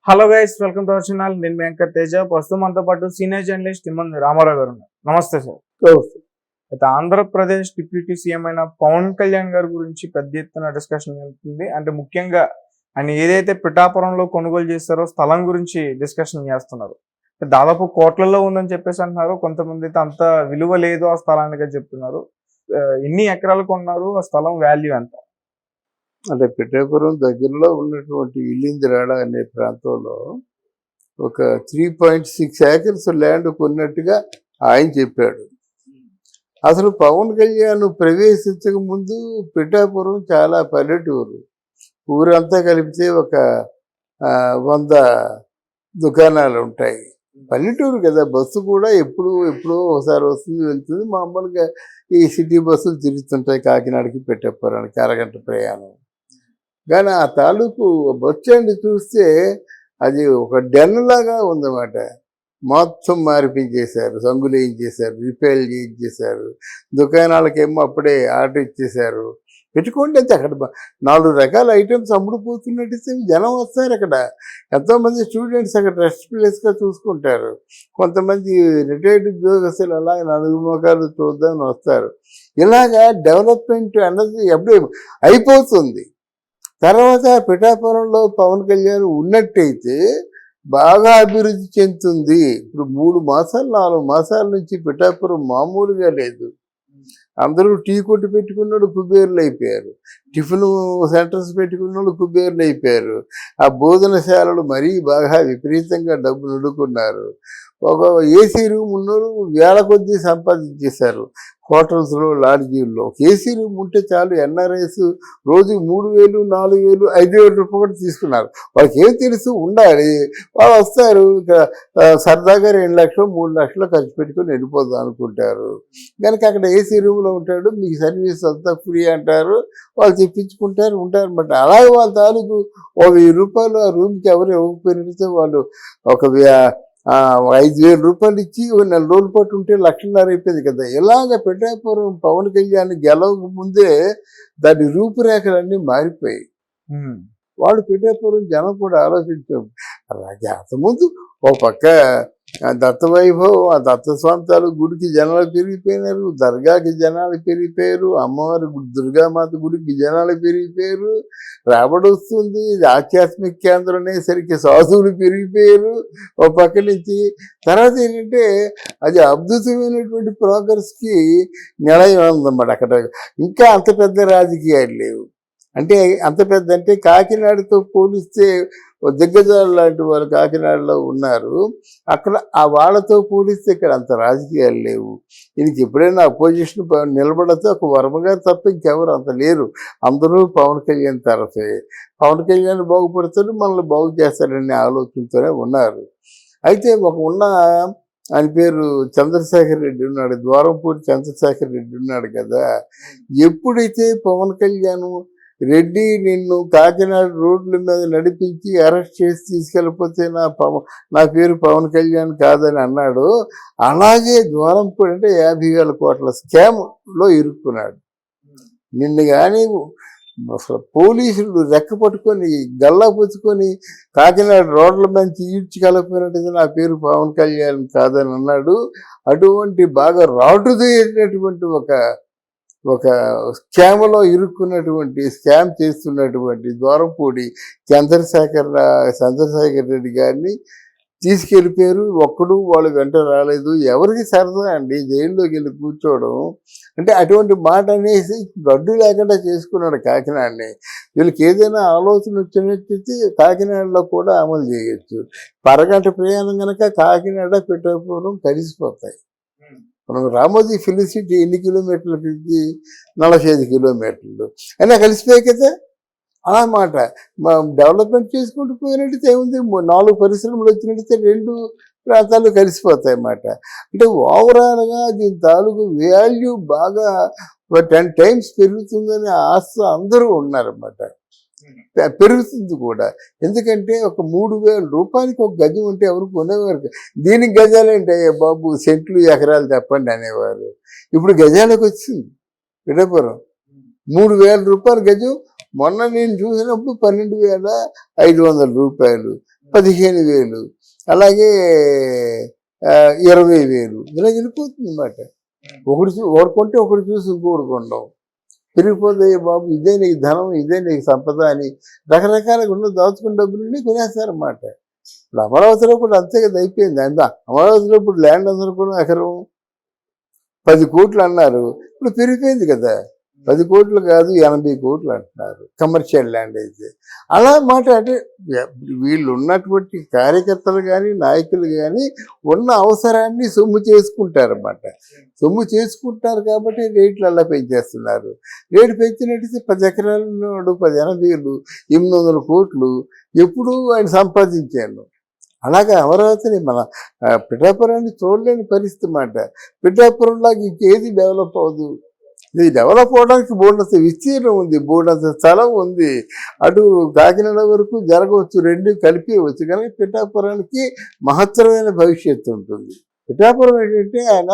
Hello guys, welcome to our channel. నేను మీ anchor Teja. ప్రస్తుతం మనతో పాటు సీనియర్ జర్నలిస్ట్ తిమ్మన్ రామారావు గారు ఉన్నారు. నమస్తే సార్. అయితే ఆంధ్రప్రదేశ్ డిప్యూటీ సీఎం అయిన పవన్ కళ్యాణ్ గారి గురించి పెద్ద ఎత్తున డిస్కషన్ జరుగుతుంది. అంటే ముఖ్యంగా ఆయన ఏదైతే పిఠాపురంలో కొనుగోలు చేస్తారో స్థలం గురించి డిస్కషన్ చేస్తున్నారు. దాదాపు కోట్లలో ఉందని చెప్పేసి అంటున్నారు. కొంతమంది అయితే అంత విలువ లేదు ఆ స్థలానికి చెప్తున్నారు. ఎన్ని ఎకరాలు కొన్నారు, ఆ స్థలం వాల్యూ ఎంత? అంటే పిఠాపురం దగ్గరలో ఉన్నటువంటి ఇల్లిందిరాడ అనే ప్రాంతంలో ఒక 3.6 acres ల్యాండ్ కొన్నట్టుగా ఆయన చెప్పాడు. అసలు పవన్ కళ్యాణ్ ప్రవేశించక ముందు పిఠాపురం చాలా పల్లెటూరు. ఊరంతా కలిపితే ఒక 100 దుకాణాలు ఉంటాయి. పల్లెటూరు కదా, బస్సు కూడా ఎప్పుడో ఒకసారి వస్తుంది వెళ్తుంది. మామూలుగా ఈ సిటీ బస్సులు తిరుగుతుంటాయి కాకినాడకి పిఠాపురానికి అరగంట ప్రయాణం. కానీ ఆ తాలూకు బస్ స్టాండ్ చూస్తే అది ఒక డెన్ లాగా ఉందన్నమాట. మొత్తం మార్పించేశారు, సంగులు వేయించేశారు, రిపేర్లు చేయించేశారు. దుకాణాలకేమో అప్పుడే ఆర్డర్ ఇచ్చేశారు. పెట్టుకోండి అంతే. అక్కడ 4 రకాల ఐటమ్స్ అమ్ముడుపోతున్నట్టు జనం వస్తారు. అక్కడ ఎంతోమంది స్టూడెంట్స్ అక్కడ రెస్ట్ ప్లేస్గా చూసుకుంటారు. కొంతమంది రిటైర్డ్ ఉద్యోగస్తులు అలాగే 4 మోకాలు చూద్దామని వస్తారు. ఇలాగా డెవలప్మెంట్ అన్నది ఎప్పుడే అయిపోతుంది. తర్వాత పిఠాపురంలో పవన్ కళ్యాణ్ ఉన్నట్టయితే బాగా అభివృద్ధి చెందుతుంది. ఇప్పుడు 3 మాసాలు 4 మాసాల నుంచి పిఠాపురం మామూలుగా లేదు. అందరూ టీ కొట్టు పెట్టుకున్నాడు, కుబేర్లు అయిపోయారు. టిఫిన్ సెంటర్స్ పెట్టుకున్నాడు, కుబేర్లు అయిపోయారు. ఆ భోజనశాలలు మరీ బాగా విపరీతంగా డబ్బులు అడుగుకున్నారు. ఒక ఏసీ రూమ్ ఉన్నోరు వేల కొద్దీ సంపాదించేశారు. హోటల్స్లో, లాడ్జీల్లో ఏసీ రూమ్ ఉంటే చాలు. ఎన్ఆర్ఐస్ రోజు 3,000, 4,000, 5,000 రూపాయలు తీసుకున్నారు. వాళ్ళకి ఏం తెలుసు, ఉండాలి. వాళ్ళు వస్తారు, ఇక సరదాగా 2 లక్షలు 3 లక్షలు ఖర్చు పెట్టుకొని వెళ్ళిపోదాం అనుకుంటారు. కనుక అక్కడ ఏసీ రూమ్లో ఉంటాడు, మీకు సర్వీస్ అంతా ఫ్రీ అంటారు. వాళ్ళు తెప్పించుకుంటారు, ఉంటారు అన్నమాట. అలాగే వాళ్ళ తాలూకు ఒక 1000 రూపాయలు ఆ రూమ్కి ఎవరు ఇవ్వకపోయినట్టే వాళ్ళు ఒక 5,000 రూపాయలు ఇచ్చి 4 నెలల రోజుల పాటు ఉంటే 1,50,000 అయిపోయింది కదా. ఇలాగ పిఠాపురం పవన్ కళ్యాణ్ గెలవక ముందే దాని రూపురేఖలన్నీ మారిపోయాయి. వాళ్ళు పిఠాపురం జనం కూడా ఆలోచించారు. అలాగే అంతకుముందు ఓ పక్క దత్తవైభవం, ఆ దత్త స్వాంతాలు గుడికి జనాలు పెరిగిపోయినారు, దర్గాకి జనాలు పెరిగిపోయారు, అమ్మవారి దుర్గామాత గుడికి జనాలు పెరిగిపోయారు. రాబడి వస్తుంది, ఆధ్యాత్మిక కేంద్రం అనేసరికి సాధువులు పెరిగిపోయారు ఓ పక్క నుంచి. తర్వాత ఏంటంటే అది అద్భుతమైనటువంటి ప్రోగ్రెస్కి నిలయం ఉందన్నమాట. అక్కడ ఇంకా అంత పెద్ద రాజకీయాలు లేవు. అంటే అంత పెద్ద అంటే కాకినాడతో పోలిస్తే దిగ్గజాలు లాంటి వాళ్ళు కాకినాడలో ఉన్నారు. అక్కడ ఆ వాళ్ళతో పోలిస్తే ఇక్కడ అంత రాజకీయాలు లేవు. దీనికి ఎప్పుడైనా అపోజిషన్ నిలబడితే ఒక వర్మగారు తప్ప ఇంకెవరు అంత లేరు. అందరూ పవన్ కళ్యాణ్ తరఫే. పవన్ కళ్యాణ్ బాగుపడతాడు, మనల్ని బాగు చేస్తారనే ఆలోచనతోనే ఉన్నారు. అయితే ఉన్న ఆయన పేరు చంద్రశేఖర్ రెడ్డి ఉన్నాడు, ద్వారంపూడి చంద్రశేఖర్ రెడ్డి ఉన్నాడు కదా. ఎప్పుడైతే పవన్ కళ్యాణ్ రెడ్డి నిన్ను కాకినాడ రోడ్ల మీద నడిపించి అరెస్ట్ చేసి తీసుకెళ్ళిపోతే నా పేరు పవన్ కళ్యాణ్ కాదని అన్నాడు. అలాగే ద్వారంపూడి అంటే 50,000 కోట్ల స్కామ్లో ఇరుక్కున్నాడు. నిన్ను కానీ అసలు పోలీసులు రెక్క పట్టుకొని గల్లా పుచ్చుకొని కాకినాడ రోడ్ల మంచి ఈడ్చికెళ్ళకపోయినట్టు నా పేరు పవన్ కళ్యాణ్ కాదని అన్నాడు. అటువంటి బాగా రాటుదేసినటువంటి ఒక స్కామ్లో ఇరుక్కున్నటువంటి, స్కామ్ చేస్తున్నటువంటి ద్వారంపూడి చంద్రశేఖర్ రెడ్డి గారిని తీసుకెళ్ళిపోయారు. ఒక్కడు వాళ్ళు వెంట రాలేదు. ఎవరికి సరదా అండి జైల్లోకి వెళ్ళి కూర్చోవడం అంటే. అటువంటి మాట అనేసి గడ్డు లేకుండా చేసుకున్నాడు కాకినాడని. వీళ్ళకి ఏదైనా ఆలోచన వచ్చినట్టయితే కాకినాడలో కూడా అమలు చేయొచ్చు. అరగంట ప్రయాణం కనుక కాకినాడ పిఠాపురం కలిసిపోతాయి. మనం రామోజీ ఫిలిం సిటీ ఎన్ని కిలోమీటర్లకి? 45 కిలోమీటర్లు అయినా కలిసిపోయాయి కదా. అన్నమాట డెవలప్మెంట్ చేసుకుంటూ పోయినట్టయితే ఏముంది, 4 పరిశ్రమలు వచ్చినట్టయితే 2 ప్రాంతాలు కలిసిపోతాయి అన్నమాట. అంటే ఓవరాల్గా దీని తాలూకు వాల్యూ బాగా 10 టైమ్స్ పెరుగుతుందని ఆశ అందరూ ఉన్నారన్నమాట. పెరుగుతుంది కూడా. ఎందుకంటే ఒక 3,000 రూపాయలకి ఒక గజం ఉంటే ఎవరు కొనేవారు. దీనికి గజాలేంటే బాబు, సెంట్లు ఎకరాలు చెప్పండి అనేవారు. ఇప్పుడు గజాలకు వచ్చింది పిఠాపురం. 3,000 రూపాయలు గజం. మొన్న నేను చూసినప్పుడు 12,500 రూపాయలు. 15,000, అలాగే 20,000 ఇలా వెళ్ళిపోతుంది అన్నమాట. ఒకటి కొంటే ఒకటి చూసి ఇంకోటి కొనడం పెరిగిపోతాయి బాబు, ఇదే నీకు ధనం, ఇదే నీకు సంపద అని రకరకాలుగా ఉన్న దాచుకున్న డబ్బులన్నీ కొనేస్తారన్నమాట. ఇప్పుడు అమరావతిలో కూడా అంతే కదా అయిపోయింది. అమరావతిలో ఇప్పుడు ల్యాండ్ అందరూ కూడా ఎకరం 10 కోట్లు అన్నారు, ఇప్పుడు పెరిగిపోయింది కదా. 10 కోట్లు కాదు 80 కోట్లు అంటున్నారు కమర్షియల్ ల్యాండ్ అయితే. అలా మాట అంటే వీళ్ళు ఉన్నటువంటి కార్యకర్తలు కానీ నాయకులు కానీ ఉన్న అవసరాన్ని సొమ్ము చేసుకుంటారన్నమాట. సొమ్ము చేసుకుంటారు కాబట్టి రేట్లు అలా పెంచేస్తున్నారు. రేటు పెంచినట్టయితే 10 ఎకరాలు ఉన్నాడు 10 80,000 800 కోట్లు ఎప్పుడు ఆయన సంపాదించాను. అలాగే అమరావతిని మన పిఠాపురాన్ని చూడలేని పరిస్థితి అన్నమాట. పిఠాపురంలాగా ఇంకేది డెవలప్ అవ్వదు. ఇది డెవలప్ అవడానికి బోర్డంత విస్తీర్ణం ఉంది, బోర్డంత స్థలం ఉంది. అటు కాకినాడ వరకు జరగవచ్చు, రెండు కలిపేయవచ్చు. కానీ పిఠాపురానికి మహత్తరమైన భవిష్యత్తు ఉంటుంది. పిఠాపురం ఏంటంటే ఆయన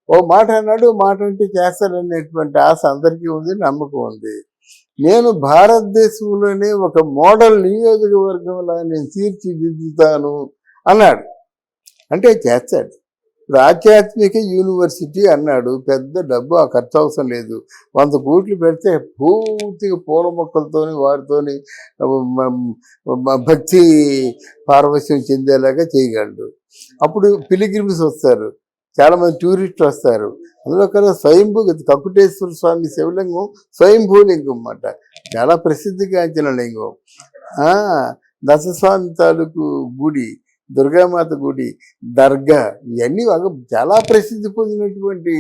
ఓ మాట అన్నాడు, మాట అంటే చేస్తారనేటువంటి ఆశ అందరికీ ఉంది, నమ్మకం ఉంది. నేను భారతదేశంలోనే ఒక మోడల్ నియోజకవర్గంలా నేను తీర్చిదిద్దుతాను అన్నాడు. అంటే చేస్తాడు. ఇప్పుడు ఆధ్యాత్మిక యూనివర్సిటీ అన్నాడు, పెద్ద డబ్బు ఆ ఖర్చు అవసరం లేదు. 100 కోట్లు పెడితే పూర్తిగా పూల మొక్కలతోని వాటితోని భక్తి పారవశ్యం చెందేలాగా చేయగలడు. అప్పుడు పిలిగ్రిమ్స్ వస్తారు, చాలామంది టూరిస్టులు వస్తారు. అందులో కన్నా స్వయంభూ కకుటేశ్వర స్వామి శివలింగం స్వయంభూలింగం అన్నమాట, చాలా ప్రసిద్ధిగాంచిన లింగం. దశస్వామి తాలూకు గుడి, దుర్గామాత గుడి, దర్గా, ఇవన్నీ చాలా ప్రసిద్ధి పొందినటువంటి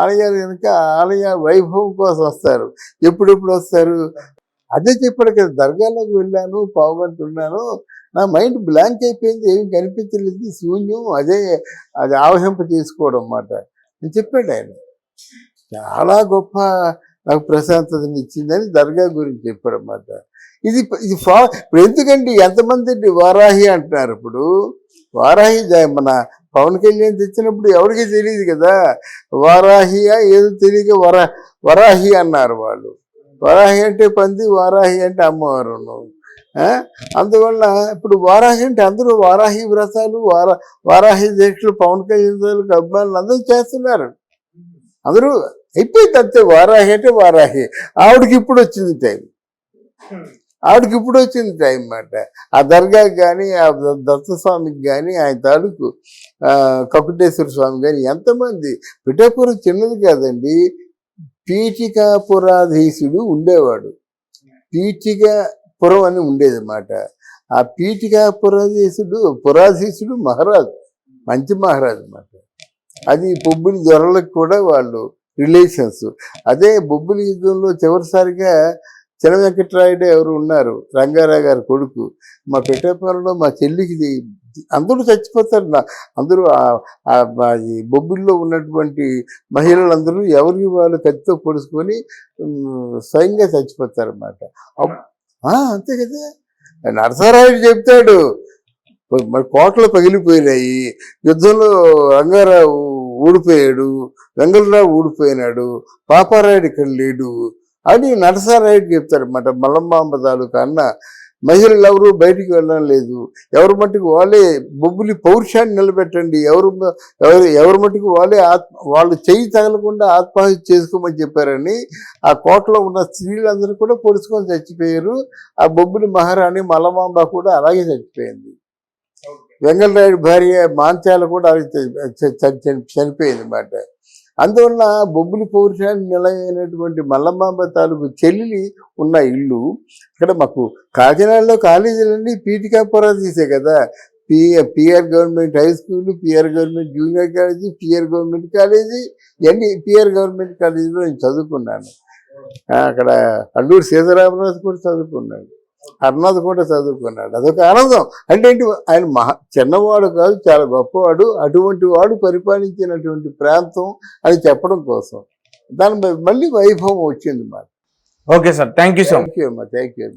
ఆలయాలు కనుక ఆలయ వైభవం కోసం వస్తారు. ఎప్పుడెప్పుడు వస్తారు? అదే చెప్పాడు కదా, దర్గాలోకి వెళ్ళాను, పావుగంట ఉన్నాను, నా మైండ్ బ్లాంక్ అయిపోయింది, ఏమి కనిపించలేదు, శూన్యం, అది ఆవహింప చేసుకోవడం అన్నమాట అని చెప్పాడు ఆయన. చాలా గొప్ప నాకు ప్రశాంతతని ఇచ్చిందని దర్గా గురించి చెప్పాడు అన్నమాట. ఇప్పుడు ఎందుకండి ఎంతమంది వారాహి అంటున్నారు. ఇప్పుడు వారాహి మన పవన్ కళ్యాణ్ తెచ్చినప్పుడు ఎవరికి తెలియదు కదా, వారాహియా ఏదో తెలియక వరాహి అన్నారు వాళ్ళు. వరాహి అంటే పంది, వారాహి అంటే అమ్మవారు. అందువల్ల ఇప్పుడు వారాహి అంటే అందరూ వారాహి వ్రతాలు, వారాహి దీక్షలు పవన్ కళ్యాణ్ అభిమానులు అందరూ చేస్తున్నారు. అందరూ అయిపోయింది అంతే. వారాహి అంటే వారాహి. ఆవిడకి ఇప్పుడు వచ్చింది టైం అన్నమాట. ఆ దర్గాకి కానీ, ఆ దత్తస్వామికి కానీ, ఆయన తాలూకు కకుటేశ్వర స్వామి కానీ ఎంతమంది. పిఠాపురం చిన్నది కాదండి. పీఠికాపురాధీశుడు ఉండేవాడు, పీఠికాపురం అని ఉండేది అన్నమాట. ఆ పురాధీశుడు మహారాజు, మంచి మహారాజు అన్నమాట. అది బొబ్బిలి దొరలకు కూడా వాళ్ళు రిలేషన్స్. అదే బొబ్బిలి యుద్ధంలో చివరిసారిగా చిన్న వెంకటరాయుడు ఎవరు ఉన్నారు, రంగారావు గారి కొడుకు, మా పిఠాపురంలో మా చెల్లికి అందరూ చచ్చిపోతారు. అందరూ బొబ్బిల్లో ఉన్నటువంటి మహిళలందరూ ఎవరికి వాళ్ళు కత్తితో పొడుచుకొని స్వయంగా చచ్చిపోతారు అన్నమాట. అంతే కదా. నరసరాయుడు చెప్తాడు, మరి కోటలు పగిలిపోయినాయి, యుద్ధంలో రంగారావు ఊడిపోయాడు, వెంగళరావు ఊడిపోయినాడు, పాపారాయుడు ఇక్కడ లేడు అని నరసరాయుడు చెప్తారన్నమాట. మల్లమ్మాంబ తాలూకా అన్న మహిళలు ఎవరు బయటికి వెళ్ళడం లేదు, ఎవరి మట్టుకు వాళ్ళే బొబ్బులి పౌరుషాన్ని నిలబెట్టండి, ఎవరి మట్టుకు వాళ్ళు చెయ్యి తగలకుండా ఆత్మహత్య చేసుకోమని చెప్పారని ఆ కోటలో ఉన్న స్త్రీలందరూ కూడా పొడుచుకొని చచ్చిపోయారు. ఆ బొబ్బులి మహారాణి మల్లమాంబ కూడా అలాగే చచ్చిపోయింది. వెంగళరాయుడు భార్య మాంచాల కూడా చనిపోయింది అన్నమాట. అందువల్ల బొబ్బులి పౌరుషాన్ని నిలయమైనటువంటి మల్లమాంబ తాలూకు చెల్లి ఉన్న ఇల్లు ఇక్కడ మాకు కాకినాడలో కాలేజీలన్నీ పీఠికాపురాధీశే కదా. PR government high school, PR government junior college, PR government college, ఇవన్నీ పిఆర్ గవర్నమెంట్ కాలేజీలో నేను చదువుకున్నాను. అక్కడ అల్లూరు సీతారామరాజు కూడా చదువుకున్నాడు, అర్నాథ్ కూడా చదువుకున్నాడు. అదొక ఆనందం. అంటే ఏంటి, ఆయన చిన్నవాడు కాదు, చాలా గొప్పవాడు, అటువంటి వాడు పరిపాలించినటువంటి ప్రాంతం అని చెప్పడం కోసం దాని మళ్ళీ వైభవం వచ్చింది మాకు. Okay sir, thank you so much. Thank you అమ్మా.